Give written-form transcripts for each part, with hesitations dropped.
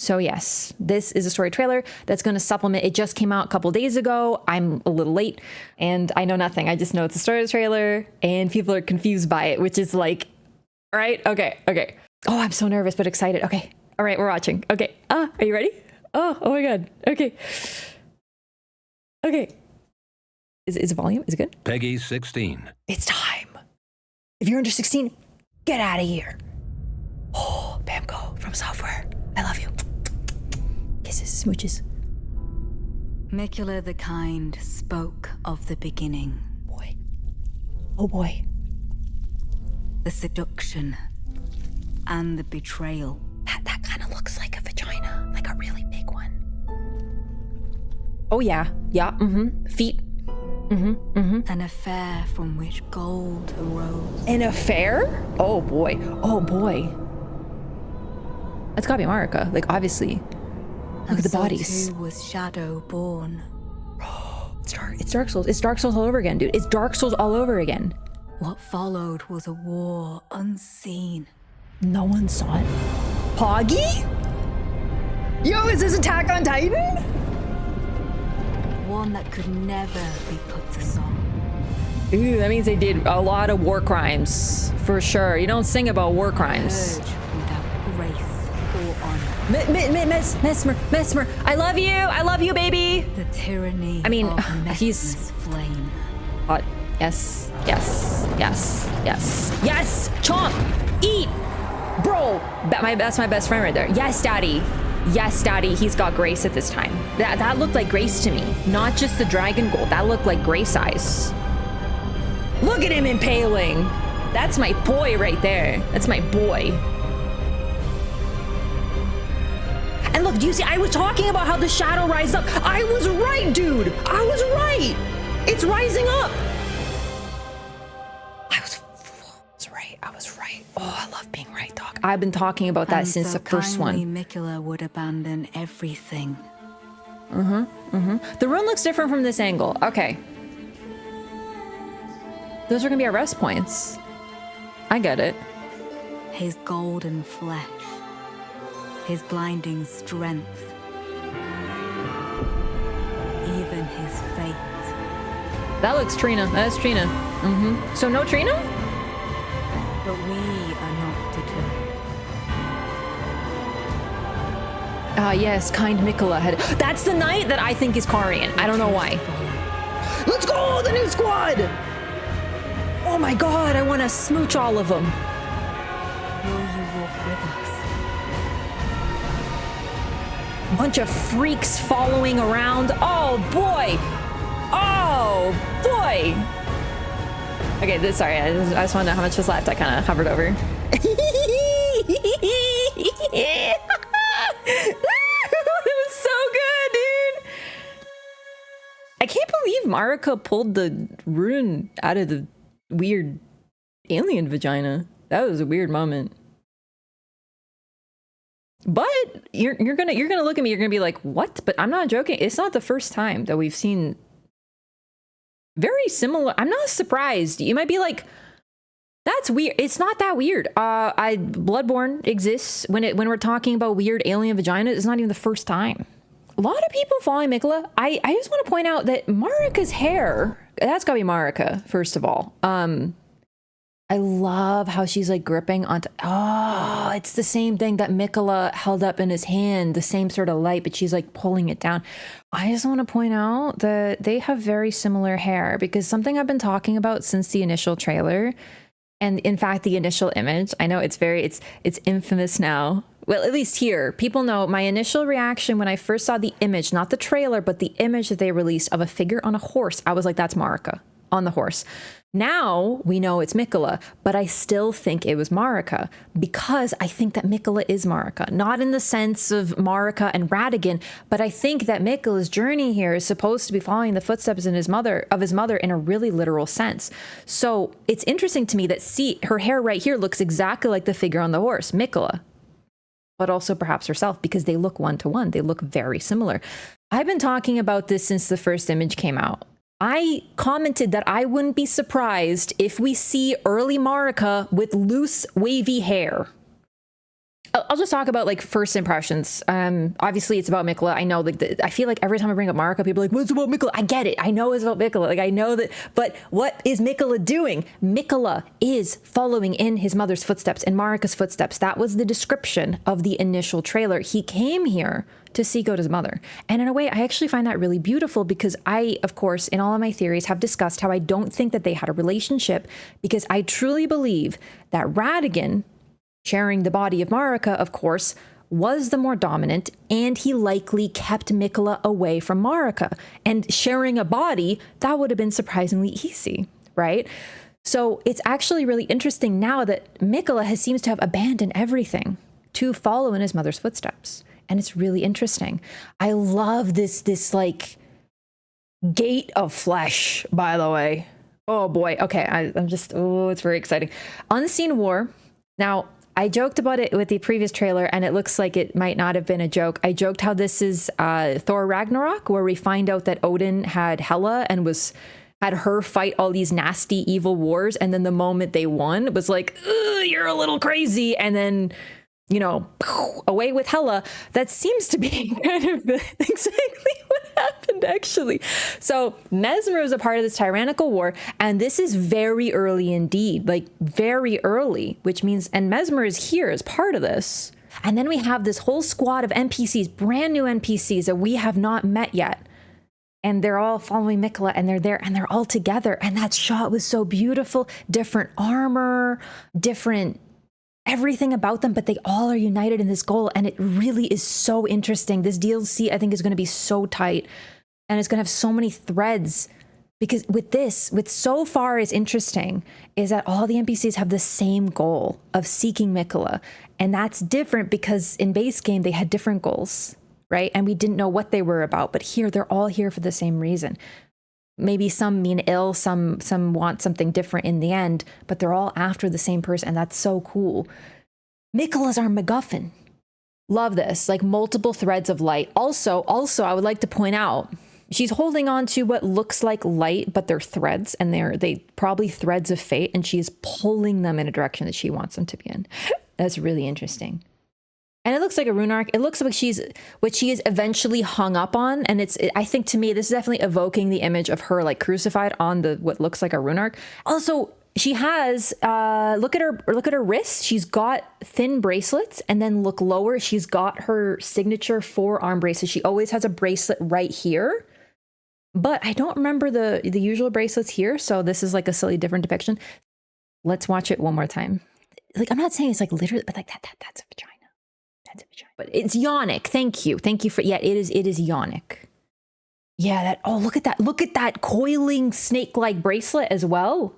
So yes, this is a story trailer that's going to supplement. It just came out a couple days ago. I'm a little late and I know nothing. I just know it's a story trailer and people are confused by it, which is like, all right, okay. Oh, I'm so nervous but excited. Okay. All right, we're watching. Okay. Are you ready? Oh my God. Okay. Is the volume? Is it good? Peggy 16. It's time. If you're under 16, get out of here. Oh, Bamco from Software. I love you. Kisses, smooches. Miquella the Kind spoke of the beginning. Boy. Oh boy. The seduction and the betrayal. That kind of looks like a vagina, like a really big one. Oh yeah, feet. An affair from which gold arose. An affair? Oh boy. That's gotta be Marika, like obviously. Look at the bodies. Too was Shadow born. It's Dark Souls. It's Dark Souls all over again, dude. It's Dark Souls all over again. What followed was a war unseen. No one saw it. Poggy? Yo, is this Attack on Titan? One that could never be put to song. Ooh, that means they did a lot of war crimes, for sure. You don't sing about war crimes. Purge without grace or honor. Mesmer, I love you, baby. The tyranny I mean, of he's Messmer's flame. hot. Yes. Chomp, eat, bro. That's my best friend right there. Yes, daddy. He's got grace at this time. That looked like grace to me, not just the dragon gold. That looked like grace eyes. Look at him impaling. That's my boy right there. That's my boy. And look, do you see? I was talking about how the shadow rises up. I was right, dude. I was right. It's rising up. I was right. Oh, I love being right, dog. I've been talking about that since the first one. Miquella would abandon everything. The rune looks different from this angle. Okay. Those are gonna be our rest points. I get it. His golden flesh. His blinding strength. Even his fate. That looks Trina. That's Trina. So no Trina? But we are not deterred. Yes, kind Miquella had. That's the knight that I think is Karian. I don't know why. Let's go, the new squad! Oh my God, I want to smooch all of them. Will you walk with us? Bunch of freaks following around. Oh boy! Okay, sorry, I just want to know how much was left. I kind of hovered over. That was so good, dude! I can't believe Marika pulled the rune out of the weird alien vagina. That was a weird moment. But you're gonna look at me, you're gonna be like, what? But I'm not joking. It's not the first time that we've seen very similar. I'm not surprised. You might be like, that's weird. It's not that weird. Bloodborne exists when we're talking about weird alien vagina. It's not even the first time. A lot of people following Miquella. I just want to point out that Marika's hair, that's gotta be Marika, first of all. I love how she's like gripping onto, it's the same thing that Miquella held up in his hand, the same sort of light, but she's like pulling it down. I just want to point out that they have very similar hair, because something I've been talking about since the initial trailer, and in fact, the initial image, I know it's infamous now. Well, at least here, people know my initial reaction when I first saw the image, not the trailer, but the image that they released of a figure on a horse. I was like, that's Marika on the horse. Now we know it's Miquella, but I still think it was Marika, because I think that Miquella is Marika. Not in the sense of Marika and Radagon, but I think that Miquella's journey here is supposed to be following the footsteps of his mother in a really literal sense. So it's interesting to me that, see, her hair right here looks exactly like the figure on the horse, Miquella, but also perhaps herself, because they look one-to-one. They look very similar. I've been talking about this since the first image came out. I commented that I wouldn't be surprised if we see early Marika with loose, wavy hair. I'll just talk about like first impressions. Obviously it's about Miquella. I know, like, I feel like every time I bring up Marika, people are like, what's about Miquella? I get it. I know it's about Miquella. Like, I know that, but what is Miquella doing? Miquella is following in his mother's footsteps, in Marika's footsteps. That was the description of the initial trailer. He came here to seek out his mother. And in a way, I actually find that really beautiful because I, of course, in all of my theories have discussed how I don't think that they had a relationship, because I truly believe that Radagon, sharing the body of Marika, of course, was the more dominant, and he likely kept Miquella away from Marika. And sharing a body, that would have been surprisingly easy, right? So it's actually really interesting now that Miquella seems to have abandoned everything to follow in his mother's footsteps. And it's really interesting. I love this like gate of flesh, by the way. Oh boy. Okay. I'm just, oh, it's very exciting. Unseen War. Now, I joked about it with the previous trailer, and it looks like it might not have been a joke. I joked how this is Thor Ragnarok, where we find out that Odin had Hela and had her fight all these nasty, evil wars. And then the moment they won, it was like, you're a little crazy. And then, you know, away with Hela. That seems to be kind of exactly what happened, actually. So Mesmer is a part of this tyrannical war, and this is very early indeed, like very early, which means, and Mesmer is here as part of this. And then we have this whole squad of NPCs, brand new NPCs that we have not met yet. And they're all following Miquella, and they're there, and they're all together. And that shot was so beautiful. Different armor, different everything about them, but they all are united in this goal. And it really is so interesting. This DLC, I think, is going to be so tight, and it's going to have so many threads, because with so far is interesting is that all the NPCs have the same goal of seeking Miquella. And that's different because in base game, they had different goals, right? And we didn't know what they were about, but here they're all here for the same reason. Maybe some mean ill, some want something different in the end, but they're all after the same person, and that's so cool. Miquella's our MacGuffin. Love this, like multiple threads of light. Also, I would like to point out, she's holding on to what looks like light, but they're threads, and they probably threads of fate, and she's pulling them in a direction that she wants them to be in. That's really interesting. And it looks like a rune arc. It looks like what she is eventually hung up on. And I think to me, this is definitely evoking the image of her like crucified on what looks like a rune arc. Also, she has, look at her wrist. She's got thin bracelets, and then look lower. She's got her signature forearm bracelet. She always has a bracelet right here, but I don't remember the usual bracelets here. So this is like a silly different depiction. Let's watch it one more time. Like, I'm not saying it's like literally, but like that's a vagina. That's a vagina. But it's yonic. Thank you for, yeah, it is yonic. Yeah, look at that coiling snake-like bracelet as well.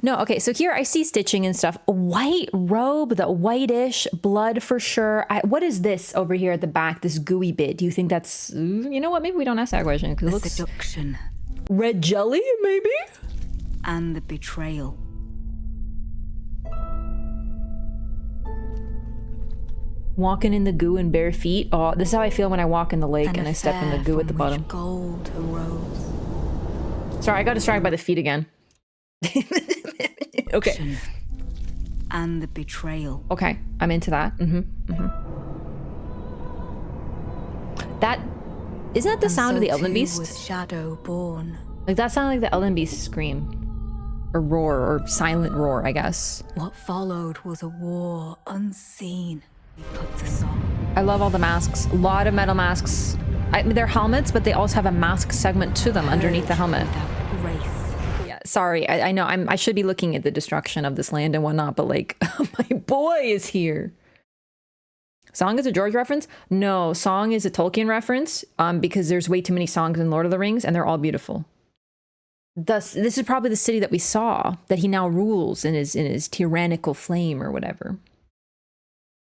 No, okay, so here I see stitching and stuff. A white robe, the whitish blood for sure. What is this over here at the back, this gooey bit? Do you think that's, you know what, maybe we don't ask that question because it looks... seduction. Red jelly, maybe? And the betrayal. Walking in the goo in bare feet. Oh, this is how I feel when I walk in the lake and I step in the goo at the bottom. Gold arose. Sorry, I got distracted by the feet again. Okay. And the betrayal. Okay, I'm into that. That isn't that the sound of the Elden Beast? Was Shadow born. Like that sounded like the Elden Beast scream. Or roar, or silent roar, I guess. What followed was a war unseen. We put the song. I love all the masks. A lot of metal masks. They're helmets, but they also have a mask segment to them underneath the helmet. Without grace. Yeah, sorry. I know I should be looking at the destruction of this land and whatnot, but like, my boy is here. Song is a George reference? No, Song is a Tolkien reference, because there's way too many songs in Lord of the Rings, and they're all beautiful. Thus, this is probably the city that we saw, that he now rules in his tyrannical flame or whatever.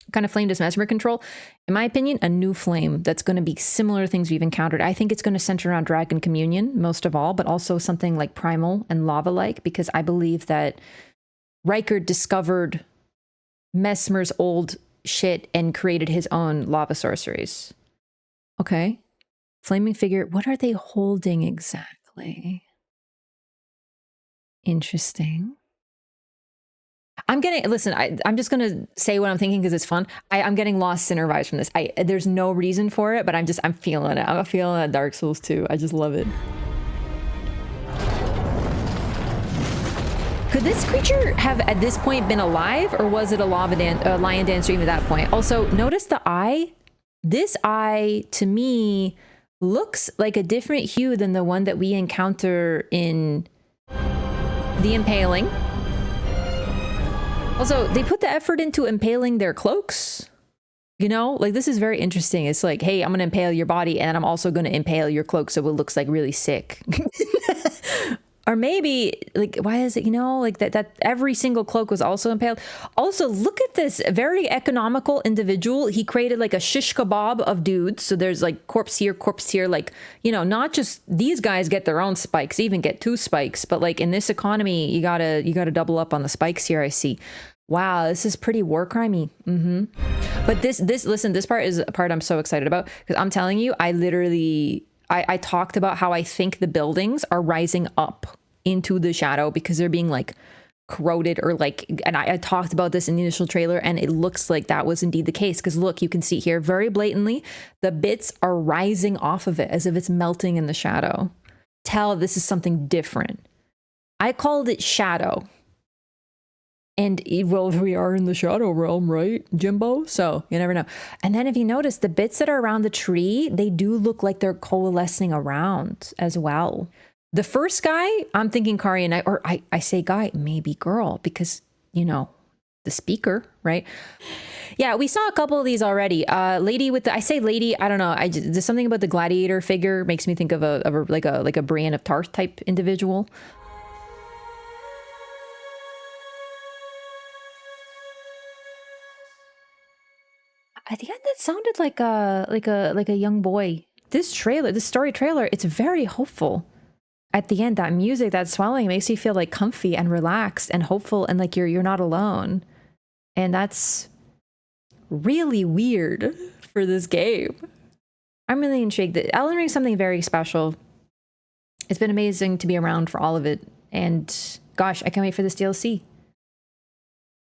What kind of flame does Mesmer control? In my opinion, a new flame that's going to be similar to things we've encountered. I think it's going to center around Dragon Communion most of all, but also something like primal and lava-like, because I believe that Riker discovered Mesmer's old shit and created his own lava sorceries. Okay. Flaming figure. What are they holding exactly? Interesting. I'm getting, listen, I'm just gonna say what I'm thinking because it's fun. I'm getting Lost Sinner vibes from this. There's no reason for it, but I'm feeling it. I'm feeling that Dark Souls 2. I just love it. Could this creature have at this point been alive, or was it a lion dancer even at that point? Also, notice the eye. This eye to me looks like a different hue than the one that we encounter in the Impaling. Also, they put the effort into impaling their cloaks. You know, like this is very interesting. It's like, hey, I'm going to impale your body and I'm also going to impale your cloak so it looks like really sick. Or maybe, like, why is it, you know, like that every single cloak was also impaled. Also, look at this very economical individual. He created like a shish kebab of dudes. So there's like corpse here, like, you know, not just these guys get their own spikes, even get 2 spikes. But like in this economy, you gotta double up on the spikes here, I see. Wow, this is pretty war crimey. But listen, this part is a part I'm so excited about because I'm telling you, I talked about how I think the buildings are rising up into the shadow because they're being like corroded or like, and I talked about this in the initial trailer and it looks like that was indeed the case. Because look, you can see here very blatantly, the bits are rising off of it as if it's melting in the shadow. Tell this is something different. I called it shadow. And well, we are in the shadow realm, right, Jimbo? So you never know. And then if you notice, the bits that are around the tree, they do look like they're coalescing around as well. The first guy, I'm thinking Kari and I say guy, maybe girl, because, you know, the speaker, right? Yeah, we saw a couple of these already. Lady with I say lady, I don't know. There's something about the gladiator figure makes me think of a Brienne of Tarth type individual. At the end, that sounded like a young boy. This story trailer, it's very hopeful. At the end, that music, that swelling makes you feel like comfy and relaxed and hopeful and like you're not alone. And that's really weird for this game. I'm really intrigued. Elden Ring is something very special. It's been amazing to be around for all of it. And gosh, I can't wait for this DLC.